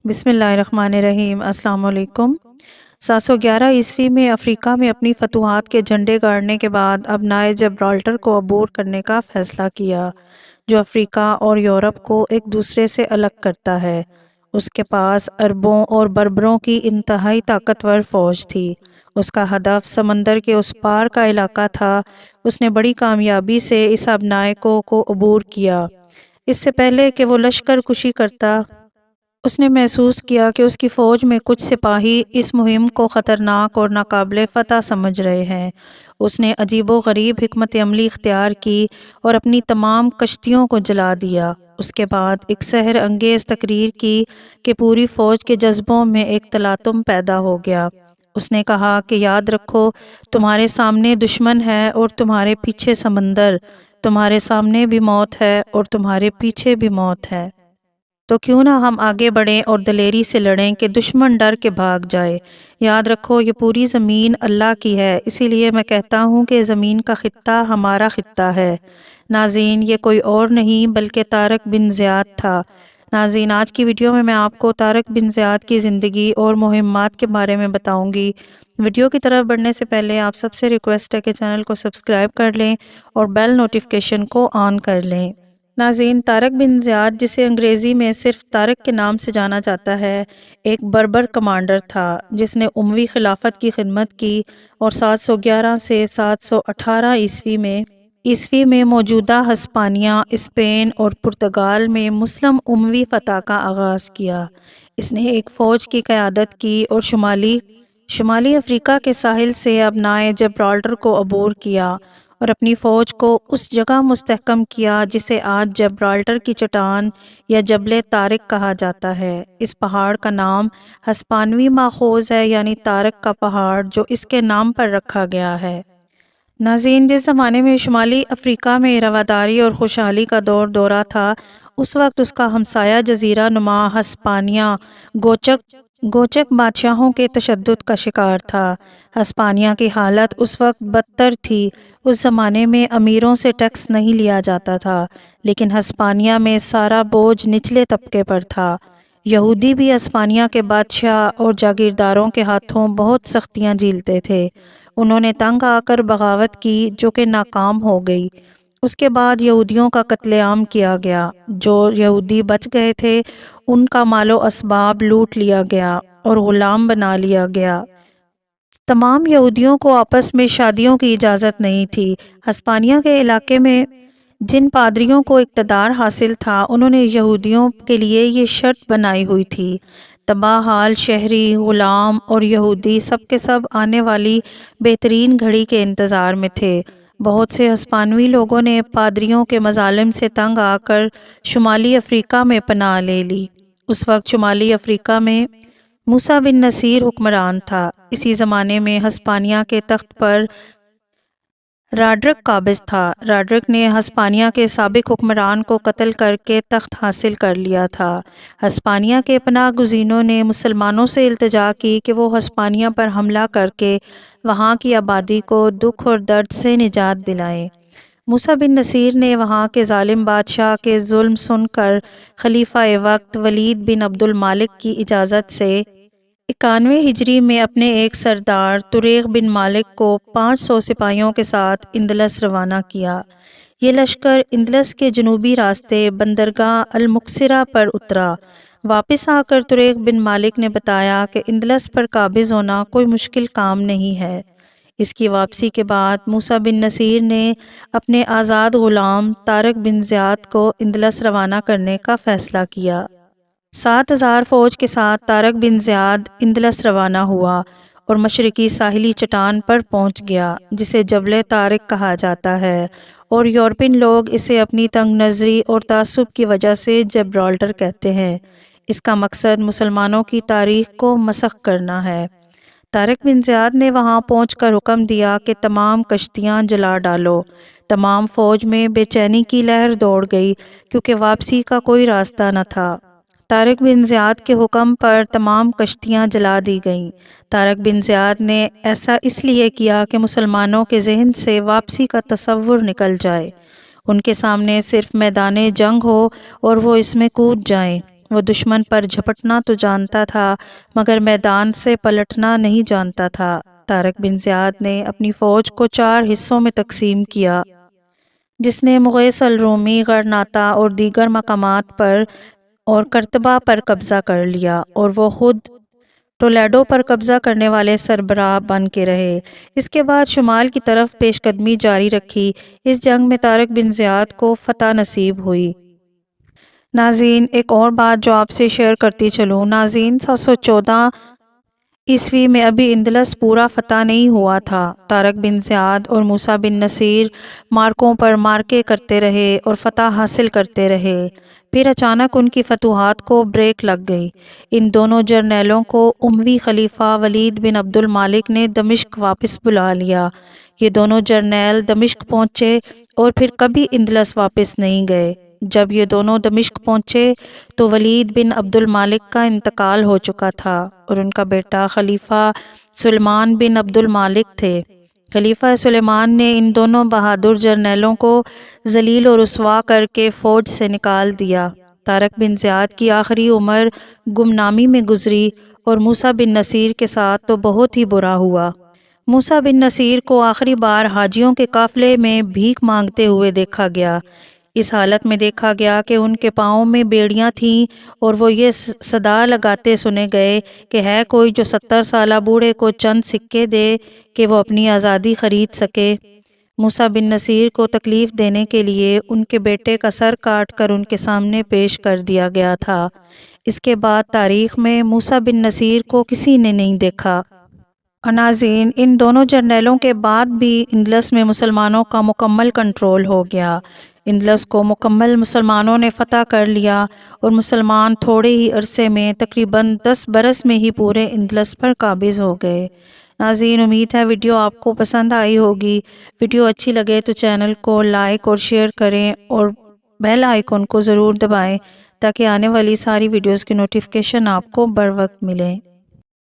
بسم اللہ الرحمن الرحیم۔ السلام علیکم۔ 711 عیسوی میں افریقہ میں اپنی فتوحات کے جھنڈے گاڑنے کے بعد ابنائے جبرالٹر کو عبور کرنے کا فیصلہ کیا، جو افریقہ اور یورپ کو ایک دوسرے سے الگ کرتا ہے۔ اس کے پاس عربوں اور بربروں کی انتہائی طاقتور فوج تھی۔ اس کا ہدف سمندر کے اس پار کا علاقہ تھا۔ اس نے بڑی کامیابی سے اس ابنائے کو عبور کیا۔ اس سے پہلے کہ وہ لشکر کشی کرتا، اس نے محسوس کیا کہ اس کی فوج میں کچھ سپاہی اس مہم کو خطرناک اور ناقابل فتح سمجھ رہے ہیں۔ اس نے عجیب و غریب حکمت عملی اختیار کی اور اپنی تمام کشتیوں کو جلا دیا۔ اس کے بعد ایک سحر انگیز تقریر کی کہ پوری فوج کے جذبوں میں ایک تلاطم پیدا ہو گیا۔ اس نے کہا کہ یاد رکھو، تمہارے سامنے دشمن ہے اور تمہارے پیچھے سمندر، تمہارے سامنے بھی موت ہے اور تمہارے پیچھے بھی موت ہے۔ تو کیوں نہ ہم آگے بڑھیں اور دلیری سے لڑیں کہ دشمن ڈر کے بھاگ جائے۔ یاد رکھو، یہ پوری زمین اللہ کی ہے، اسی لیے میں کہتا ہوں کہ زمین کا خطہ ہمارا خطہ ہے۔ ناظرین، یہ کوئی اور نہیں بلکہ طارق بن زیاد تھا۔ ناظرین، آج کی ویڈیو میں آپ کو طارق بن زیاد کی زندگی اور مہمات کے بارے میں بتاؤں گی۔ ویڈیو کی طرف بڑھنے سے پہلے آپ سب سے ریکویسٹ ہے کہ چینل کو سبسکرائب کر لیں اور بیل نوٹیفیکیشن کو آن کر لیں۔ ناظرین، طارق بن زیاد، جسے انگریزی میں صرف طارق کے نام سے جانا جاتا ہے، ایک بربر کمانڈر تھا جس نے اموی خلافت کی خدمت کی اور 711 سے 718 عیسوی میں موجودہ ہسپانیہ، اسپین اور پرتگال میں مسلم اموی فتح کا آغاز کیا۔ اس نے ایک فوج کی قیادت کی اور شمالی افریقہ کے ساحل سے ابنائے جبرالٹر کو عبور کیا اور اپنی فوج کو اس جگہ مستحکم کیا جسے آج جبرالٹر کی چٹان یا جبل طارق کہا جاتا ہے۔ اس پہاڑ کا نام ہسپانوی ماخوذ ہے، یعنی طارق کا پہاڑ، جو اس کے نام پر رکھا گیا ہے۔ ناظرین، جس زمانے میں شمالی افریقہ میں رواداری اور خوشحالی کا دورہ تھا، اس وقت اس کا ہمسایہ جزیرہ نما ہسپانیہ گوچک بادشاہوں کے تشدد کا شکار تھا۔ ہسپانیہ کی حالت اس وقت بدتر تھی۔ اس زمانے میں امیروں سے ٹیکس نہیں لیا جاتا تھا، لیکن ہسپانیہ میں سارا بوجھ نچلے طبقے پر تھا۔ یہودی بھی ہسپانیہ کے بادشاہ اور جاگیرداروں کے ہاتھوں بہت سختیاں جھیلتے تھے۔ انہوں نے تنگ آ کر بغاوت کی جو کہ ناکام ہو گئی۔ اس کے بعد یہودیوں کا قتل عام کیا گیا۔ جو یہودی بچ گئے تھے ان کا مال و اسباب لوٹ لیا گیا اور غلام بنا لیا گیا۔ تمام یہودیوں کو آپس میں شادیوں کی اجازت نہیں تھی۔ ہسپانیہ کے علاقے میں جن پادریوں کو اقتدار حاصل تھا، انہوں نے یہودیوں کے لیے یہ شرط بنائی ہوئی تھی: تباہ حال شہری، غلام اور یہودی سب کے سب آنے والی بہترین گھڑی کے انتظار میں تھے۔ بہت سے ہسپانوی لوگوں نے پادریوں کے مظالم سے تنگ آ کر شمالی افریقہ میں پناہ لے لی۔ اس وقت شمالی افریقہ میں موسیٰ بن نصیر حکمران تھا۔ اسی زمانے میں ہسپانیہ کے تخت پر راڈرک قابض تھا۔ راڈرک نے ہسپانیہ کے سابق حکمران کو قتل کر کے تخت حاصل کر لیا تھا۔ ہسپانیہ کے پناہ گزینوں نے مسلمانوں سے التجا کی کہ وہ ہسپانیہ پر حملہ کر کے وہاں کی آبادی کو دکھ اور درد سے نجات دلائیں۔ موسیٰ بن نصیر نے وہاں کے ظالم بادشاہ کے ظلم سن کر خلیفہ وقت ولید بن عبد المالک کی اجازت سے 91 ہجری میں اپنے ایک سردار طریق بن مالک کو 500 سپاہیوں کے ساتھ اندلس روانہ کیا۔ یہ لشکر اندلس کے جنوبی راستے بندرگاہ المکسرہ پر اترا۔ واپس آ کر طریق بن مالک نے بتایا کہ اندلس پر قابض ہونا کوئی مشکل کام نہیں ہے۔ اس کی واپسی کے بعد موسیٰ بن نصیر نے اپنے آزاد غلام طارق بن زیاد کو اندلس روانہ کرنے کا فیصلہ کیا۔ 7000 فوج کے ساتھ طارق بن زیاد اندلس روانہ ہوا اور مشرقی ساحلی چٹان پر پہنچ گیا، جسے جبل طارق کہا جاتا ہے، اور یورپین لوگ اسے اپنی تنگ نظری اور تعصب کی وجہ سے جبرالٹر کہتے ہیں۔ اس کا مقصد مسلمانوں کی تاریخ کو مسخ کرنا ہے۔ طارق بن زیاد نے وہاں پہنچ کر حکم دیا کہ تمام کشتیاں جلا ڈالو۔ تمام فوج میں بے چینی کی لہر دوڑ گئی کیونکہ واپسی کا کوئی راستہ نہ تھا۔ طارق بن زیاد کے حکم پر تمام کشتیاں جلا دی گئیں۔ طارق بن زیاد نے ایسا اس لیے کیا کہ مسلمانوں کے ذہن سے واپسی کا تصور نکل جائے، ان کے سامنے صرف میدان جنگ ہو اور وہ اس میں کود جائیں، وہ دشمن پر جھپٹنا تو جانتا تھا مگر میدان سے پلٹنا نہیں جانتا تھا۔ طارق بن زیاد نے اپنی فوج کو 4 حصوں میں تقسیم کیا، جس نے مغیث الرومی، غرناطہ اور دیگر مقامات پر اور کرتبہ پر قبضہ کر لیا، اور وہ خود ٹولیڈو پر قبضہ کرنے والے سربراہ بن کے رہے۔ اس کے بعد شمال کی طرف پیش قدمی جاری رکھی۔ اس جنگ میں طارق بن زیاد کو فتح نصیب ہوئی۔ ناظرین، ایک اور بات جو آپ سے شیئر کرتی چلوں۔ ناظرین، 714 عیسوی میں ابھی اندلس پورا فتح نہیں ہوا تھا۔ طارق بن زیاد اور موسیٰ بن نصیر مارکوں پر مارکے کرتے رہے اور فتح حاصل کرتے رہے۔ پھر اچانک ان کی فتوحات کو بریک لگ گئی۔ ان دونوں جرنیلوں کو اموی خلیفہ ولید بن عبد المالک نے دمشق واپس بلا لیا۔ یہ دونوں جرنیل دمشق پہنچے اور پھر کبھی اندلس واپس نہیں گئے۔ جب یہ دونوں دمشق پہنچے تو ولید بن عبد المالک کا انتقال ہو چکا تھا اور ان کا بیٹا خلیفہ سلیمان بن عبد المالک تھے۔ خلیفہ سلیمان نے ان دونوں بہادر جرنیلوں کو ذلیل و رسوا کر کے فوج سے نکال دیا۔ طارق بن زیاد کی آخری عمر گمنامی میں گزری اور موسیٰ بن نصیر کے ساتھ تو بہت ہی برا ہوا۔ موسیٰ بن نصیر کو آخری بار حاجیوں کے قافلے میں بھیک مانگتے ہوئے دیکھا گیا۔ اس حالت میں دیکھا گیا کہ ان کے پاؤں میں بیڑیاں تھیں اور وہ یہ صدا لگاتے سنے گئے کہ ہے کوئی جو 70 سالہ بوڑھے کو چند سکے دے کہ وہ اپنی آزادی خرید سکے۔ موسیٰ بن نصیر کو تکلیف دینے کے لیے ان کے بیٹے کا سر کاٹ کر ان کے سامنے پیش کر دیا گیا تھا۔ اس کے بعد تاریخ میں موسیٰ بن نصیر کو کسی نے نہیں دیکھا۔ ناظرین، ان دونوں جرنیلوں کے بعد بھی اندلس میں مسلمانوں کا مکمل کنٹرول ہو گیا۔ اندلس کو مکمل مسلمانوں نے فتح کر لیا اور مسلمان تھوڑے ہی عرصے میں تقریباً 10 برس میں ہی پورے اندلس پر قابض ہو گئے۔ ناظرین، امید ہے ویڈیو آپ کو پسند آئی ہوگی۔ ویڈیو اچھی لگے تو چینل کو لائک اور شیئر کریں اور بیل آئیکن کو ضرور دبائیں تاکہ آنے والی ساری ویڈیوز کی نوٹیفیکیشن آپ کو بر وقت ملیں۔